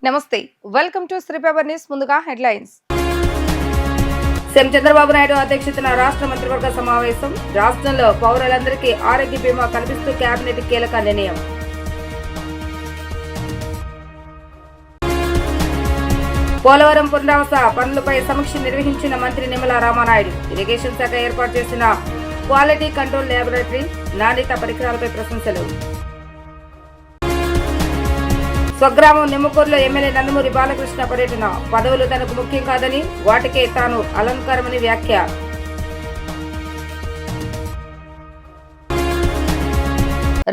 నమస్తే, welcome to Sri paper news. ముందుగా headlines. CM Chandrababu Naidu అధ్యక్షతన రాష్ట్ర మంత్రివర్గ సమావేశం. రాష్ట్రంలో పౌరులందరికీ ఆరోగ్య బీమా కల్పిస్తూ కేబినెట్ కీలక నిర్ణయం. పోలవరం పునరావాస పనులపై సమీక్ష నిర్వహించిన మంత్రి నిమ్మల రామానాయుడు. ఇరిగేషన్ శాఖ ఏర్పాటు చేసిన క్వాలిటీ కంట్రోల్ ల్యాబొరేటరీ, నాణ్యత పరికరాలపై ప్రశంసలు. స్వగ్రామం నిమ్మకూరులో ఎమ్మెల్యే నందమూరి బాలకృష్ణ పర్యటన. పదవులు తనకు ముఖ్యం కాదని, వాటికే తాను అలంకారమని వ్యాఖ్య.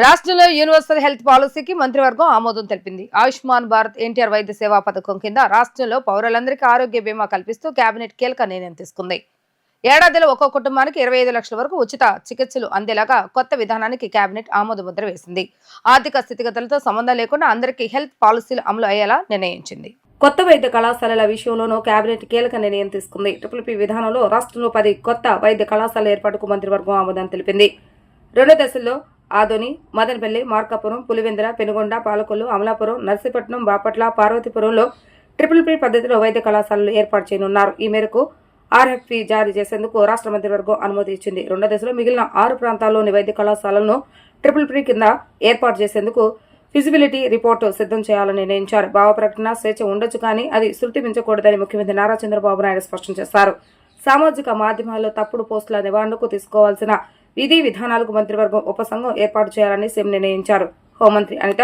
రాష్ట్రంలో యూనివర్సల్ హెల్త్ పాలసీకి మంత్రివర్గం ఆమోదం తెలిపింది. ఆయుష్మాన్ భారత్ ఎన్టీఆర్ వైద్య సేవా పథకం కింద రాష్ట్రంలో పౌరులందరికీ ఆరోగ్య బీమా కల్పిస్తూ కేబినెట్ కీలక నిర్ణయం తీసుకుంది. ఏడాదిలో ఒక్కో కుటుంబానికి 25 లక్షల వరకు ఉచిత చికిత్సలు అందేలాగా కొత్త విధానానికి కేబినెట్ ఆమోద ముద్ర వేసింది. ఆర్థిక స్థితిగతులతో సంబంధం లేకుండా అందరికీ హెల్త్ పాలసీలు అమలు అయ్యేలా నిర్ణయించింది. కొత్త వైద్య కళాశాలల విషయంలోనూ కేబినెట్ కీలక నిర్ణయం తీసుకుంది. ట్రిపుల్ పి విధానంలో రాష్ట్రంలో 10 కొత్త వైద్య కళాశాలల ఏర్పాటుకు మంత్రివర్గం ఆమోదం తెలిపింది. 2 దశల్లో ఆదోని, మదనపల్లి, మార్కాపురం, పులివెందుల, పెనుగొండ, పాలకొల్లు, అమలాపురం, నర్సీపట్నం, బాపట్ల, పార్వతీపురంలో ట్రిపుల్ పి పద్ధతిలో వైద్య కళాశాలలు ఏర్పాటు చేయనున్నారు. ఈ మేరకు RFP జారీ చేసేందుకు రాష్ట్ర మంత్రివర్గం అనుమతి ఇచ్చింది. 2 దశలో మిగిలిన 6 ప్రాంతాల్లోని వైద్య కళాశాలలను ట్రిపుల్ పి కింద ఏర్పాటు చేసేందుకు ఫిజిబిలిటీ రిపోర్టు సిద్ధం చేయాలని నిర్ణయించారు. భావ ప్రకటన స్వేచ్ఛ ఉండొచ్చు, కానీ అది శృతి మించకూడదని ముఖ్యమంత్రి నారా చంద్రబాబు నాయుడు స్పష్టం చేశారు. సామాజిక మాధ్యమాల్లో తప్పుడు పోస్టుల నివారణకు తీసుకోవాల్సిన విధి విధానాలకు మంత్రివర్గం ఉపసంఘం ఏర్పాటు చేయాలని సీఎం నిర్ణయించారు. హోంమంత్రి అనిత,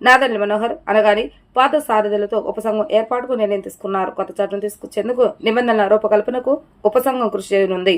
నాదెండ్ల మనోహర్ అనగాని పాత సారథులతో ఉపసంఘం ఏర్పాటుకు నిర్ణయం తీసుకున్నారు. కొత్త చట్టం తీసుకొచ్చేందుకు నిబంధనల రూపకల్పనకు ఉపసంఘం కృషి చేయనుంది.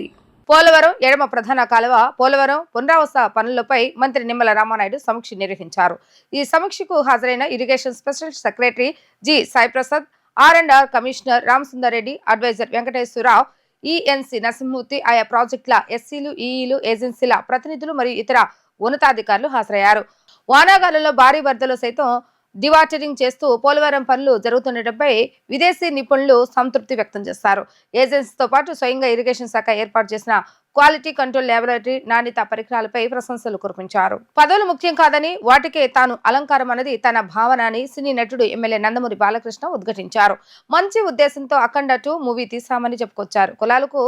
పోలవరం ఎడమ ప్రధాన కాలువ పోలవరం పునరావాస పనులపై మంత్రి నిమ్మల రామానాయుడు సమీక్ష నిర్వహించారు. ఈ సమీక్షకు హాజరైన irrigation special secretary G Saiprasad, R&R commissioner Ramasundar Reddy, adviser Venkateswararao, ENC Narasimhamurthy, ఆయా ప్రాజెక్టుల SCలు, EEలు, ఏజెన్సీల ప్రతినిధులు మరియు ఇతర ఉన్నతాధికారులు హాజరయ్యారు. వానాకాలంలో భారీ వరదలు సైతం డివాటరింగ్ చేస్తూ పోలవరం పనులు జరుగుతుండటంపై విదేశీ నిపుణులు సంతృప్తి వ్యక్తం చేశారు. ఏజెన్సీతో పాటు స్వయంగా ఇరిగేషన్ శాఖ ఏర్పాటు చేసిన క్వాలిటీ కంట్రోల్ ల్యాబొరేటరీ, నాణ్యత పరికరాలపై ప్రశంసలు కురిపించారు. పదవులు ముఖ్యం కాదని, వాటికే తాను అలంకారం అన్నది తన భావన అని సినీ నటుడు ఎమ్మెల్యే నందమూరి బాలకృష్ణ ఉద్ఘాటించారు. మంచి ఉద్దేశంతో అఖండ 2 మూవీ తీశామని చెప్పుకొచ్చారు. కులాలకు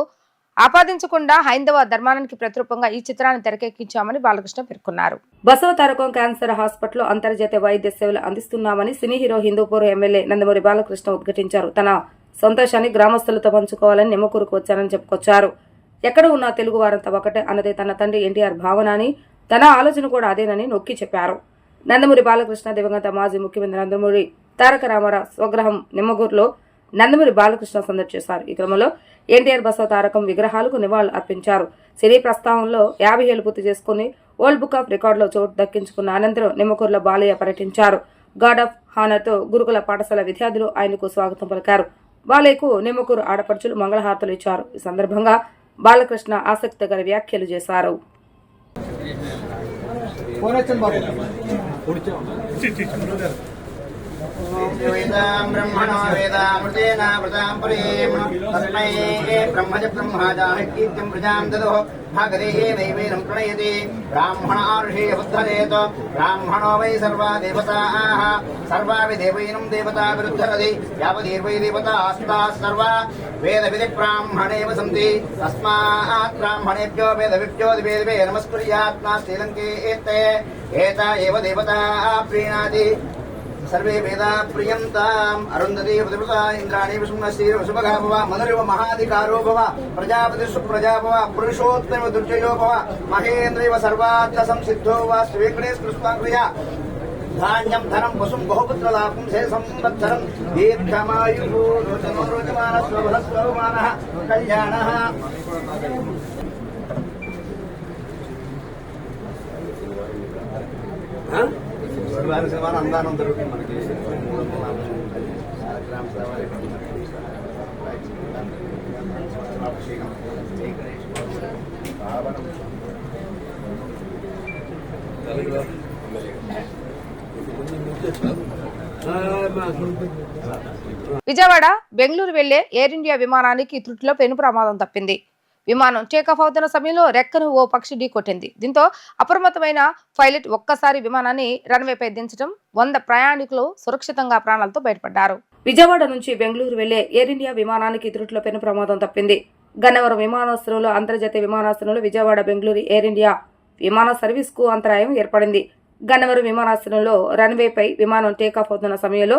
ఆపాదించకుండా హైందవ ధర్మానికి ప్రతిరూపంగా ఈ చిత్రాన్ని తెరకెక్కించామని బాలకృష్ణ పేర్కొన్నారు. బసవ తారకం క్యాన్సర్ హాస్పిటల్లో అంతర్జాతీయ వైద్య సేవలు అందిస్తున్నామని cine hero Hindupur MLA Nandamuri Balakrishna ఉద్ఘాటించారు. తన సంతోషాన్ని గ్రామస్తులతో పంచుకోవాలని నిమ్మకూరుకు వచ్చానని చెప్పుకొచ్చారు. ఎక్కడ ఉన్నా తెలుగు వారంతా ఒకటే అన్నదే తన తండ్రి ఎన్టీఆర్ భావన అని, తన ఆలోచన కూడా అదేనని నొక్కి చెప్పారు. నందమూరి బాలకృష్ణ దివంగత మాజీ ముఖ్యమంత్రి నందమూరి తారక రామారావు స్వగ్రహం నిమ్మగూరులో నందమూరి బాలకృష్ణ సందర్శించారు. ఈ క్రమంలో ఎన్టీఆర్ బసవ తారకం విగ్రహాలకు నివాళులు అర్పించారు. సినీ ప్రస్థానంలో 50 ఏళ్లు పూర్తి చేసుకుని వరల్డ్ బుక్ ఆఫ్ రికార్డులో చోటు దక్కించుకున్న అనంతరం నిమ్మకూరులో బాలయ్య పర్యటించారు. గార్డ్ ఆఫ్ హానర్ తో గురుకుల పాఠశాల విద్యార్థులు ఆయనకు స్వాగతం పలికారు. బాలయ్యకు నిమ్మకూరు ఆడపడుచులు మంగళహారతులు ఇచ్చారు. ఈ సందర్భంగా బాలకృష్ణ ఆసక్తికర వ్యాఖ్యలు చేశారు. ब्रह्मणो वेदामृतेन व्रतां परेम तस्मै ब्रह्मज ब्रह्माजामित्यं प्रजां ददो भागदेः दैवेन प्रणयति ब्राह्मणा ऋषिः बुद्धरेत ब्राह्मणो वै सर्वा देवताः सर्वापि देवैनं देवता विरुद्धरति यावदीर्वै देवतास्ताः सर्वा वेदविधि ब्राह्मणेव सन्ति तस्मात् ब्राह्मणेभ्यो वेदविभ्यो दिवे नमस्कुर्यात् श्रीलङ्के एता एव देवता प्रीणाति सर्वे वेदा प्रियन्ताम् अरुन्धती प्रतिभृता इन्द्राणी विष्णुश्री वसुभगा भव मनुरिव महाधिकारो भव प्रजापति सुप्रजा भव पुरुषोत्तम दुर्जयो भव महेन्द्रैव सर्वार्थ संसिद्धो वा श्रीवेङ्कटेश कृष्णाक्रिया धान्यं धनं वसुं बहुपुत्रलाभं से संवत्सरं दीर्घमायुः रोचनो रोचमानः स्वबलस्वमानः कल्याणः అందానం దొరుకుతుంది మనకి. విజయవాడ బెంగళూరు వెళ్లే ఎయిర్ ఇండియా విమానానికి త్రుటిలో పెను ప్రమాదం తప్పింది. విమానం టేకాఫ్ అవుతున్న సమయంలో రెక్కను ఓ పక్షి ఢీకొట్టింది. దీంతో అప్రమత్తమైన పైలట్ ఒక్కసారి విమానాన్ని రన్వేపై దించడం 100 ప్రయాణికులు సురక్షితంగా ప్రాణాలతో బయటపడ్డారు. విజయవాడ నుంచి బెంగళూరు వెళ్లే ఎయిర్ ఇండియా విమానానికి త్రుటిలో పెను ప్రమాదం తప్పింది. గన్నవరం విమానాశ్రయంలో అంతర్జాతీయ విమానాశ్రయంలో విజయవాడ బెంగళూరు ఎయిర్ ఇండియా విమాన సర్వీస్ కు అంతరాయం ఏర్పడింది. గన్నవరం విమానాశ్రయంలో రన్వేపై విమానం టేకాఫ్ అవుతున్న సమయంలో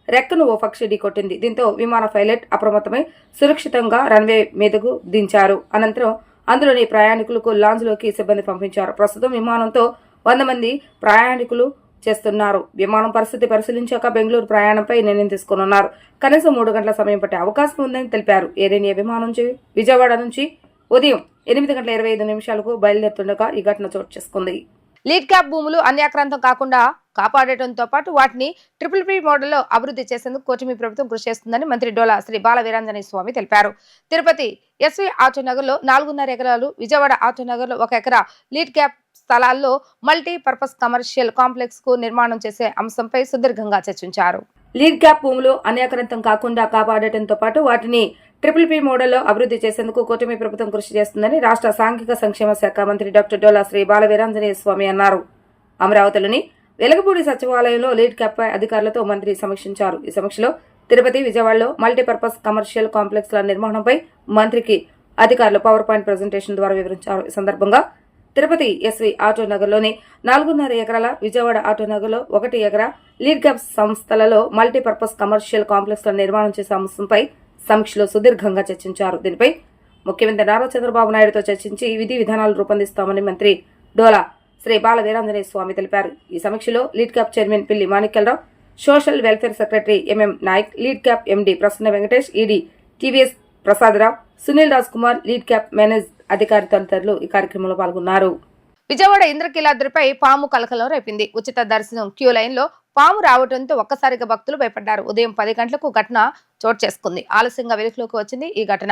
రెక్కను ఓ పక్షి ఢీకొట్టింది. దీంతో విమాన పైలట్ అప్రమత్తమై సురక్షితంగా రన్వే మీదకు దించారు. అనంతరం అందులోని ప్రయాణికులకు లాంజ్లోకి సిబ్బంది పంపించారు. ప్రస్తుతం విమానంతో 100 మంది ప్రయాణికులు చేస్తున్నారు. విమానం పరిస్థితి పరిశీలించాక బెంగళూరు ప్రయాణంపై నిర్ణయం తీసుకున్నారు. కనీసం 3 గంటల సమయం పట్టే అవకాశం ఉందని తెలిపారు. ఎయిర్ ఇండియా విమానం నుంచి విజయవాడ నుంచి ఉదయం 8:25 బయలుదేరుతుండగా ఈ ఘటన చోటు చేసుకుంది. లీడ్ క్యాప్ భూములు అన్యాక్రాంతం కాకుండా కాపాడటంతో పాటు వాటిని PPP మోడల్లో అభివృద్ధి చేసేందుకు కూటమి ప్రభుత్వం కృషి చేస్తుందని మంత్రి డోలా శ్రీ బాల వీరాంజనేయ స్వామి తెలిపారు. తిరుపతి ఎస్వి ఆటోనగర్ లో 4.5 ఎకరాలు, విజయవాడ ఆటోనగర్ లో 1 ఎకరా లీడ్ క్యాప్ స్థలాల్లో మల్టీ పర్పస్ కమర్షియల్ కాంప్లెక్స్ కు నిర్మాణం చేసే అంశంపై సుదీర్ఘంగా చర్చించారు. లీడ్ క్యాప్ భూములు అన్యాక్రాంతం కాకుండా కాపాడటంతో పాటు వాటిని PPP మోడల్లో అభివృద్ధి చేసేందుకు కూటమి ప్రభుత్వం కృషి చేస్తుందని రాష్ట్ర సాంఘిక సంక్షేమ శాఖ మంత్రి డాక్టర్ డోలా శ్రీ బాల వీరాంజనేయ స్వామి అన్నారు. అమరావతిలోని వెలగపూడి సచివాలయంలో లీడ్ క్యాప్ పై అధికారులతో మంత్రి సమీక్షించారు. ఈ సమీక్షలో తిరుపతి, విజయవాడలో మల్టీపర్పస్ కమర్షియల్ కాంప్లెక్స్ ల నిర్మాణంపై మంత్రికి అధికారులు పవర్ పాయింట్ ప్రెజెంటేషన్ ద్వారా వివరించారు. ఈ సందర్భంగా తిరుపతి ఎస్వి ఆటోనగర్లోని 4.5 ఎకరాల, విజయవాడ ఆటోనగర్లో 1 ఎకరా లీడ్ క్యాప్ సంస్థలలో మల్టీపర్పస్ కమర్షియల్ కాంప్లెక్స్ ల నిర్మాణం చేసే అంశంపై సమీక్షలో సుదీర్ఘంగా చర్చించారు. దీనిపై ముఖ్యమంత్రి నారా చంద్రబాబు నాయుడుతో చర్చించి విధి విధానాలు రూపొందిస్తామని మంత్రి డోలా శ్రీ బాల వీరాంజనేయ స్వామి తెలిపారు. ఈ సమీక్షలో lead cap chairman Pilli Manikyalarao, social welfare secretary MM Nayak, lead cap MD Prasanna Venkatesh, ED TVS Prasadarao, Sunil Raj Kumar, lead cap manage అధికారి తదితరులు ఈ కార్యక్రమంలో పాల్గొన్నారు. విజయవాడ ఇంద్రకీలాద్రిపై పాము కలకలం రేపింది. ఉచిత దర్శనం క్యూ లైన్ లో పాము రావడంతో ఒక్కసారిగా భక్తులు భయపడ్డారు. ఉదయం 10 గంటలకు ఘటన చోటు చేసుకుంది. ఆలస్యంగా వెలుగులోకి వచ్చింది ఈ ఘటన.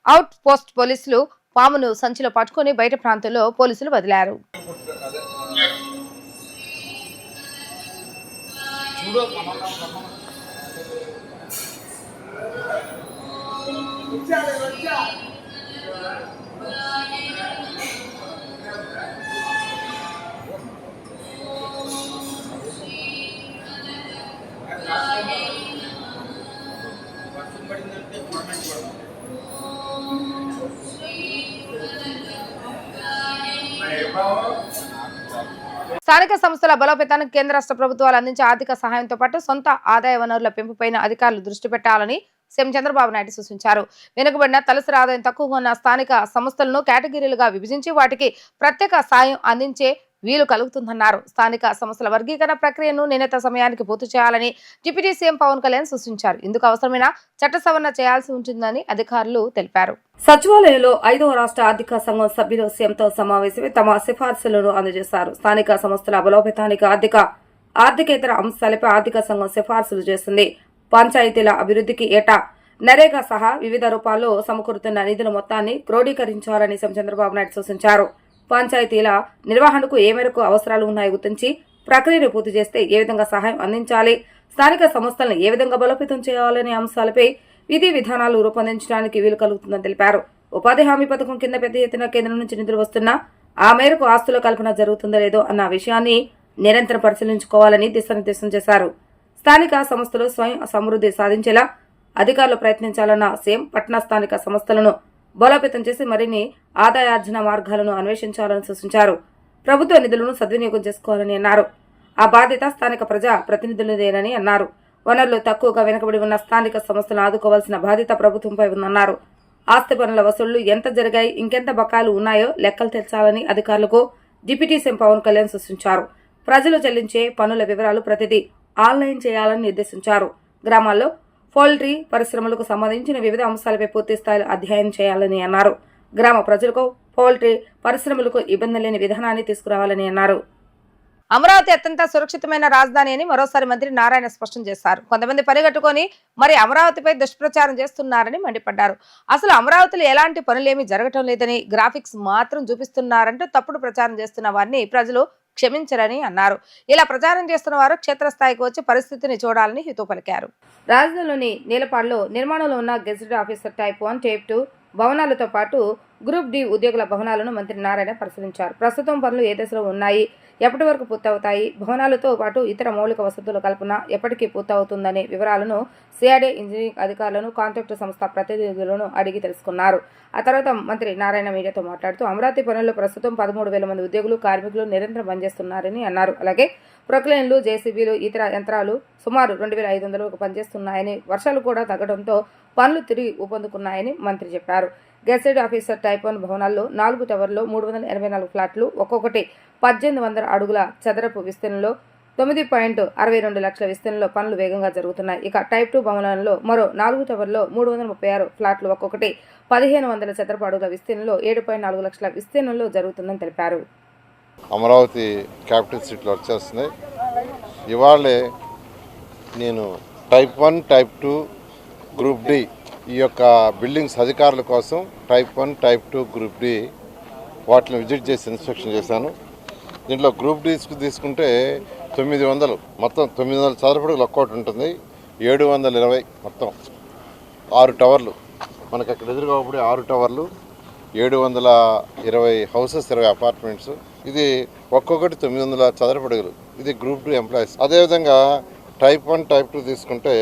అవుట్ పోస్ట్ పోలీసులు పామును సంచిలో పట్టుకుని బయట ప్రాంతంలో పోలీసులు వదిలారు. స్థానిక సంస్థల బలోపేతానికి కేంద్ర రాష్ట్ర ప్రభుత్వాలు అందించే ఆర్థిక సహాయంతో పాటు సొంత ఆదాయ వనరుల పెంపుపైన అధికారులు దృష్టి పెట్టాలని సీఎం చంద్రబాబు నాయుడు సూచించారు. వెనుకబడిన తలసరి ఆదాయం తక్కువగా ఉన్న స్థానిక సంస్థలను కేటగిరీలుగా విభజించి వాటికి ప్రత్యేక సాయం అందించే వీలు కలుగుతుందన్నారు. స్థానిక సంస్థల వర్గీకరణ ప్రక్రియను నిర్ణీత సమయానికి పూర్తి చేయాలని డిప్యూటీ సీఎం పవన్ కళ్యాణ్ సూచించారు. ఇందుకు అవసరమైన చట్ట సవరణ చేయాల్సి ఉంటుందని అధికారులు తెలిపారు. సచివాలయంలో 5వ రాష్ట్ర ఆర్థిక సంఘం సభ్యులు సీఎంతో సమావేశమై తమ సిఫార్సులను అందజేశారు. స్థానిక సంస్థల బలోపేతానికి ఆర్థికేతర అంశాలపై ఆర్థిక సంఘం సిఫార్సులు చేస్తుంది. పంచాయతీల అభివృద్ధికి ఏటా నరేగా సహా వివిధ రూపాల్లో సమకూరుతున్న నిధుల మొత్తాన్ని క్రోడీకరించాలని సీఎం చంద్రబాబు నాయుడు సూచించారు. పంచాయతీల నిర్వహణకు ఏ మేరకు అవసరాలు ఉన్నాయో గుర్తించి ప్రక్రియను పూర్తి చేస్తే ఏ విధంగా సహాయం అందించాలి, స్థానిక సంస్థలను ఏ విధంగా బలోపేతం చేయాలనే అంశాలపై విధి విధానాలు రూపొందించడానికి వీలు కలుగుతుందని తెలిపారు. ఉపాధి హామీ పథకం కింద పెద్ద ఎత్తున కేంద్రం నుంచి నిధులు వస్తున్నా ఆ మేరకు ఆస్తుల కల్పన జరుగుతుందో లేదో అన్న విషయాన్ని నిరంతరం పరిశీలించుకోవాలని దిశానిర్దేశం చేశారు. స్థానిక సంస్థలు స్వయం సమృద్ధి సాధించేలా అధికారులు ప్రయత్నించాలన్న సీఎం పట్టణ స్థానిక సంస్థలను బలోపేతం చేసి మరిన్ని ఆదాయార్జన మార్గాలను అన్వేషించాలని సూచించారు. ప్రభుత్వ నిధులను సద్వినియోగం చేసుకోవాలని అన్నారు. ఆ బాధ్యత స్థానిక ప్రజా ప్రతినిధులదేనని అన్నారు. వనరులు తక్కువగా వెనుకబడి ఉన్న స్థానిక సంస్థలను ఆదుకోవాల్సిన బాధ్యత ప్రభుత్వంపై ఉందన్నారు. ఆస్తి పనుల వసూళ్లు ఎంత జరిగాయి, ఇంకెంత బకాయిలు ఉన్నాయో లెక్కలు తెల్చాలని అధికారులకు డిప్యూటీ సీఎం పవన్ కళ్యాణ్ సూచించారు. ప్రజలు చెల్లించే పనుల వివరాలు ప్రతిదీ ఆన్లైన్ చేయాలని నిర్దేశించారు. గ్రామాల్లో పౌల్ట్రీ పరిశ్రమలకు సంబంధించిన వివిధ అంశాలపై పూర్తి స్థాయిలో అధ్యయనం చేయాలని అన్నారు. గ్రామ ప్రజలకు పౌల్ట్రీ పరిశ్రమలకు ఇబ్బంది లేని విధానాన్ని తీసుకురావాలని అన్నారు. అమరావతి అత్యంత సురక్షితమైన రాజధాని అని మరోసారి మంత్రి నారాయణ స్పష్టం చేశారు. కొంతమంది పరిగెట్టుకొని మరి అమరావతిపై దుష్ప్రచారం చేస్తున్నారని మండిపడ్డారు. అసలు అమరావతిలో ఎలాంటి పనులేమీ జరగటం లేదని, గ్రాఫిక్స్ మాత్రం చూపిస్తున్నారంటూ తప్పుడు ప్రచారం చేస్తున్న వారిని ప్రజలు క్షమించరని అన్నారు. ఇలా ప్రచారం చేస్తున్న వారు క్షేత్రస్థాయికి వచ్చి పరిస్థితిని చూడాలని హితవు పలికారు. రాజధానిలోని నీలపాడులో నిర్మాణంలో ఉన్న గెజిటెడ్ ఆఫీసర్ టైప్ 1, టైప్ 2 భవనాలతో పాటు గ్రూప్ డి ఉద్యోగుల భవనాలను మంత్రి నారాయణ పరిశీలించారు. ప్రస్తుతం పనులు ఏ దశలో ఉన్నాయి, ఎప్పటి వరకు పూర్తవుతాయి, భవనాలతో పాటు ఇతర మౌలిక వసతుల కల్పన ఎప్పటికీ పూర్తవుతుందనే వివరాలను సిఆర్డీ ఇంజనీరింగ్ అధికారులను, కాంట్రాక్టు సంస్థ ప్రతినిధులను అడిగి తెలుసుకున్నారు. ఆ తర్వాత మంత్రి నారాయణ మీడియాతో మాట్లాడుతూ అమరావతి పనుల్లో ప్రస్తుతం 13,000 మంది ఉద్యోగులు, కార్మికులు నిరంతరం పనిచేస్తున్నారని అన్నారు. అలాగే ప్రొక్లైన్లు, జేసీబీలు, ఇతర యంత్రాలు సుమారు 2,500 పనిచేస్తున్నాయని, వర్షాలు కూడా తగ్గడంతో పనులు తిరిగి ఊపందుకున్నాయని మంత్రి చెప్పారు. గెజెటెడ్ ఆఫీసర్ టైప్ 1 భవనాల్లో 4 టవర్లో 384 ఫ్లాట్లు, ఒక్కొక్కటి 1,800 అడుగుల చదరపు విస్తీర్ణంలో 9.62 లక్షల విస్తీర్ణంలో పనులు వేగంగా జరుగుతున్నాయి. ఇక టైప్ 2 భవనంలో మరో 4 టవర్లో 336 ఫ్లాట్లు, ఒక్కొక్కటి 1,500 చదరపు అడుగుల విస్తీర్ణంలో 7.4 లక్షల విస్తీర్ణంలో జరుగుతుందని తెలిపారు. అమరావతి క్యాపిటల్ సిటీలో వచ్చేస్తున్నాయి. ఇవాళే నేను టైప్ 1, టైప్ 2, గ్రూప్ డి ఈ యొక్క బిల్డింగ్స్ అధికారుల కోసం టైప్ 1, టైప్ 2, గ్రూప్ డి వాటిని విజిట్ చేసి ఇన్స్పెక్షన్ చేశాను. దీంట్లో గ్రూప్ డీస్కి తీసుకుంటే 900, మొత్తం 900 చదరపడుగులు ఒక్కోటి ఉంటుంది. 720 మొత్తం 6 టవర్లు మనకు అక్కడ ఎదురుగా 6 టవర్లు, 720 హౌసెస్, 20 అపార్ట్మెంట్స్. ఇది ఒక్కొక్కటి 900 చదరపడుగులు. ఇది గ్రూప్ 2 ఎంప్లాయీస్. అదేవిధంగా టైప్ 1, టైప్ 2 తీసుకుంటే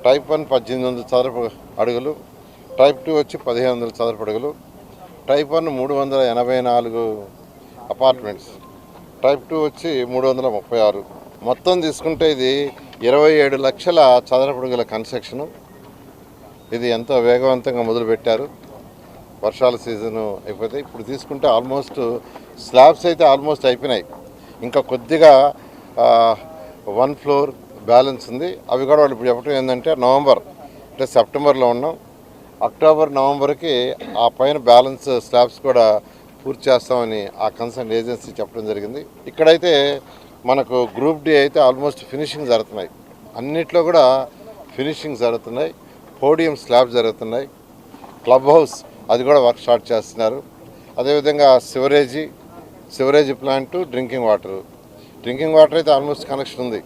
టైప్ 1 1,800 చదరపు అడుగులు, టైప్ 2 వచ్చి 1,500 చదరపు అడుగులు, టైప్ 1 384 అపార్ట్మెంట్స్, టైప్ 2 వచ్చి 336. మొత్తం తీసుకుంటే ఇది 27 లక్షల చదరపు అడుగుల కన్స్ట్రక్షను. ఇది ఎంతో వేగవంతంగా మొదలుపెట్టారు. వర్షాల సీజను అయిపోతే ఇప్పుడు తీసుకుంటే ఆల్మోస్ట్ స్లాబ్స్ అయితే ఆల్మోస్ట్ అయిపోయినాయి. ఇంకా కొద్దిగా 1 ఫ్లోర్ బ్యాలెన్స్ ఉంది. అవి కూడా వాళ్ళు ఇప్పుడు చెప్పడం ఏంటంటే నవంబర్ అంటే సెప్టెంబర్లో ఉన్నాం, అక్టోబర్, నవంబర్కి ఆ పైన బ్యాలెన్స్ స్లాబ్స్ కూడా పూర్తి చేస్తామని ఆ కన్సర్న్ ఏజెన్సీ చెప్పడం జరిగింది. ఇక్కడైతే మనకు గ్రూప్ డి అయితే ఆల్మోస్ట్ ఫినిషింగ్ జరుగుతున్నాయి. అన్నిట్లో కూడా ఫినిషింగ్ జరుగుతున్నాయి. పోడియం స్లాబ్ జరుగుతున్నాయి. క్లబ్ హౌస్ అది కూడా వర్క్ స్టార్ట్ చేస్తున్నారు. అదేవిధంగా సివరేజీ ప్లాంటు, డ్రింకింగ్ వాటర్ అయితే ఆల్మోస్ట్ కనెక్షన్ ఉంది.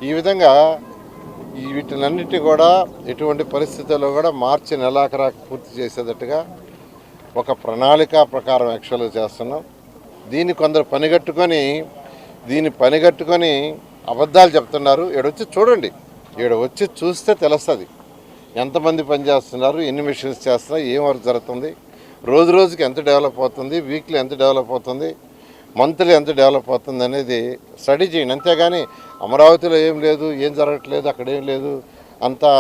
ఈ విధంగా వీటినన్నిటి కూడా ఎటువంటి పరిస్థితుల్లో కూడా మార్చి నెలాఖరాకు పూర్తి చేసేటట్టుగా ఒక ప్రణాళిక ప్రకారం యాక్చువల్గా చేస్తున్నాం. దీన్ని కొందరు పనిగట్టుకొని అబద్ధాలు చెప్తున్నారు. ఈడొచ్చి చూడండి, వచ్చి చూస్తే తెలుస్తుంది ఎంతమంది పనిచేస్తున్నారు, ఎన్ని మిషన్స్ చేస్తున్నారు, ఏం వర్క్ జరుగుతుంది, రోజు రోజుకి ఎంత డెవలప్ అవుతుంది, వీక్లీ ఎంత డెవలప్ అవుతుంది, మంత్లీ ఎంత డెవలప్ అవుతుంది అనేది స్టడీ చేయండి. అంతేగాని అమరావతిలో ఏం లేదు, ఏం జరగట్లేదు, అక్కడ ఏం లేదు అంతా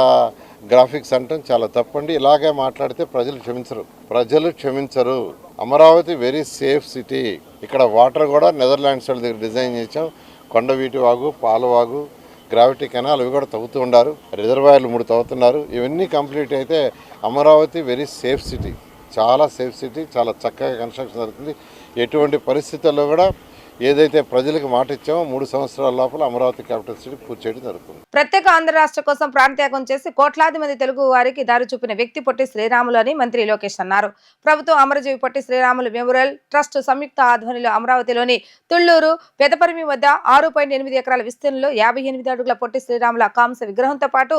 గ్రాఫిక్స్ అంటాం చాలా తప్పండి. ఇలాగే మాట్లాడితే ప్రజలు క్షమించరు. Amaravati very safe city. ఇక్కడ వాటర్ కూడా నెదర్లాండ్స్ వాళ్ళ దగ్గర డిజైన్ చేసాం. కొండవీటి వాగు, పాలవాగు, గ్రావిటీ కెనాల్ అవి కూడా తవ్వుతూ ఉండారు. రిజర్వాయర్లు 3 తవ్వుతున్నారు. ఇవన్నీ కంప్లీట్ అయితే అమరావతి వెరీ సేఫ్ సిటీ, చాలా సేఫ్ సిటీ, చాలా చక్కగా కన్స్ట్రక్షన్ జరుగుతుంది. ఎటువంటి పరిస్థితుల్లో కూడా ఏదైతే ప్రజలకు మాట ఇచ్చామో 3 సంవత్సరాల లోపల అమరావతి క్యాపిటల్ సిటీ పూర్తి చేయడం జరుగుతుంది. ప్రత్యేక ఆంధ్ర రాష్ట్ర కోసం ప్రాణత్యాగం చేసి కోట్లాది మంది తెలుగు వారికి దారి చూపిన వ్యక్తి పొట్టి శ్రీరాములు అని మంత్రి లోకేష్ అన్నారు. ప్రభుత్వం అమరజీవి పొట్టి శ్రీరాములు మెమోరియల్ ట్రస్ట్ సంయుక్త ఆధ్వర్యంలో అమరావతిలోని తుళ్లూరు పెదపరిమి వద్ద 6.8 ఎకరాల విస్తీర్ణంలో 58 అడుగుల పొట్టి శ్రీరాముల కాంస్య విగ్రహంతో పాటు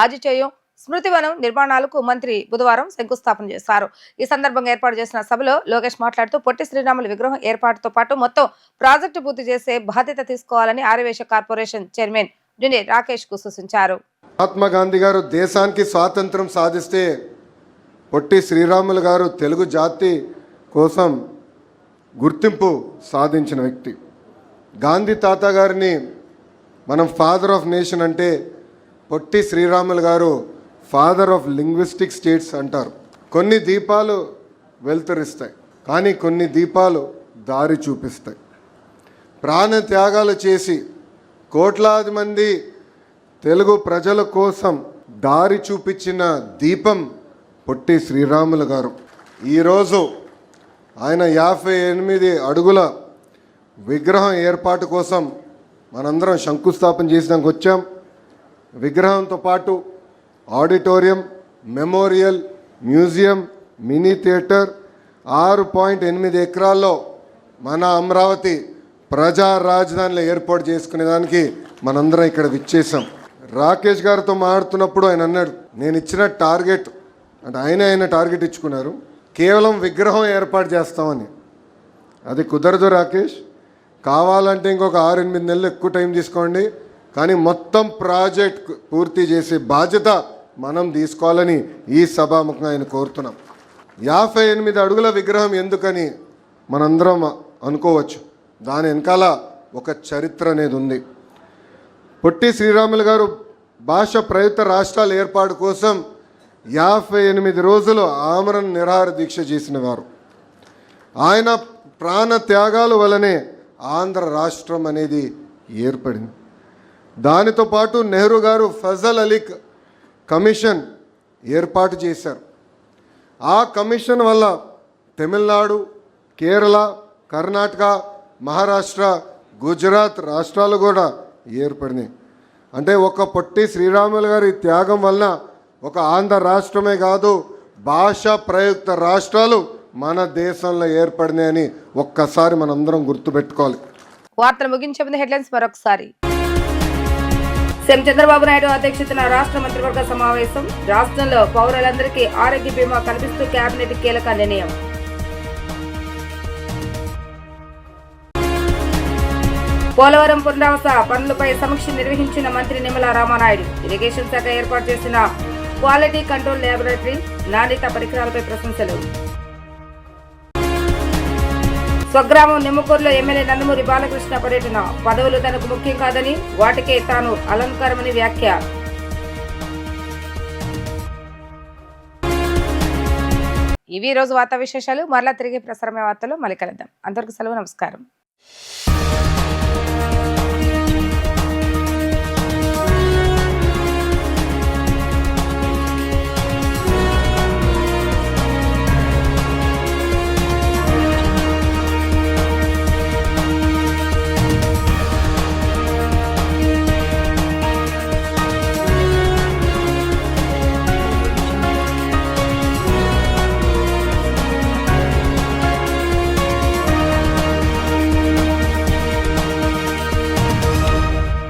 ఆజిచేయం స్మృతివనం నిర్మాణాలకు మంత్రి బుధవారం శంకుస్థాపన చేశారు. ఈ సందర్భంగా ఏర్పాటు చేసిన సభలో లోకేష్ మాట్లాడుతూ పొట్టి శ్రీరాములు విగ్రహం ఏర్పాటుతో పాటు మొత్తం ప్రాజెక్టు పూర్తి చేసే బాధ్యత తీసుకోవాలని Aryavysya corporation chairman junior Rakesh కు సూచించారు. మహాత్మా గాంధీ గారు దేశానికి స్వాతంత్రం సాధిస్తే పొట్టి శ్రీరాములు గారు తెలుగు జాతి కోసం గుర్తింపు సాధించిన వ్యక్తి. గాంధీ తాత గారిని మనం ఫాదర్ ఆఫ్ నేషన్ అంటే పొట్టి శ్రీరాములు గారు ఫాదర్ ఆఫ్ లింగ్విస్టిక్ స్టేట్స్ అంటారు. కొన్ని దీపాలు వెలుతురిస్తాయి, కానీ కొన్ని దీపాలు దారి చూపిస్తాయి. ప్రాణ త్యాగాలు చేసి కోట్లాది మంది తెలుగు ప్రజల కోసం దారి చూపించిన దీపం పొట్టి శ్రీరాములు గారు. ఈరోజు ఆయన 58 అడుగుల విగ్రహం ఏర్పాటు కోసం మనందరం శంకుస్థాపన చేసినాక వచ్చాం. విగ్రహంతో పాటు auditorium, memorial, museum, mini theatre 6.8 ఎకరాల్లో మన అమరావతి ప్రజా రాజధానిలో ఏర్పాటు చేసుకునేదానికి మనందరం ఇక్కడ విచ్చేసాం. రాకేష్ గారితో మాట్లాడుతున్నప్పుడు ఆయన అన్నాడు, నేను ఇచ్చిన టార్గెట్ అంటే ఆయన టార్గెట్ ఇచ్చుకున్నారు, కేవలం విగ్రహం ఏర్పాటు చేస్తామని. అది కుదరదు రాకేష్. కావాలంటే ఇంకొక 6-8 నెలలు ఎక్కువ టైం తీసుకోండి, కానీ మొత్తం ప్రాజెక్ట్ పూర్తి చేసే బాధ్యత మనం తీసుకోవాలని ఈ సభాముఖంగా ఆయన కోరుతున్నాం. 58 అడుగుల విగ్రహం ఎందుకని మనందరం అనుకోవచ్చు. దాని వెనకాల ఒక చరిత్ర అనేది ఉంది. పొట్టి శ్రీరాములు గారు భాష ప్రయుక్త రాష్ట్రాల ఏర్పాటు కోసం 58 రోజులు ఆమరణ నిరాహార దీక్ష చేసిన వారు. ఆయన ప్రాణ త్యాగాల వలనే ఆంధ్ర రాష్ట్రం అనేది ఏర్పడింది. దానితో పాటు నెహ్రూ గారు ఫజల్ అలీ కమిషన్ ఏర్పాటు చేశారు. ఆ కమిషన్ వల్ల తమిళనాడు, కేరళ, కర్ణాటక, మహారాష్ట్ర, గుజరాత్ రాష్ట్రాలు కూడా ఏర్పడినాయి. అంటే ఒక పొట్టి శ్రీరాములు గారి త్యాగం వలన ఒక ఆంధ్ర రాష్ట్రమే కాదు, భాష ప్రయుక్త రాష్ట్రాలు మన దేశంలో ఏర్పడినాయని ఒక్కసారి మనందరం గుర్తుపెట్టుకోవాలి. వార్తలు ముగించే ముందు హెడ్లైన్స్ మరొకసారి. సీఎం చంద్రబాబు నాయుడు అధ్యక్షతన రాష్ట్ర మంత్రివర్గ సమావేశం. రాష్ట్రంలో పౌరులందరికీ ఆరోగ్య బీమా కల్పిస్తూ కేబినెట్ కీలక నిర్ణయం. పోలవరం పునరావాస పనులపై సమీక్ష నిర్వహించిన మంత్రి నిమ్మల రామానాయుడు. ఇరిగేషన్ శాఖ ఏర్పాటు చేసిన క్వాలిటీ కంట్రోల్ ల్యాబొరేటరీ, నాణ్యత పరికరాలపై ప్రశంసలు. స్వగ్రామం నిమ్మకూరులో ఎమ్మెల్యే నందమూరి బాలకృష్ణ పర్యటన. పదవులు తనకు ముఖ్యం కాదని, వాటికే తాను అలంకారమని వ్యాఖ్య. ఇవి రోజు వార్తా విశేషాలు. మరలా తిరిగి ప్రసారమే వార్తలు మళ్ళీ కలుద్దాం. అందరికీ సెలవు, నమస్కారం.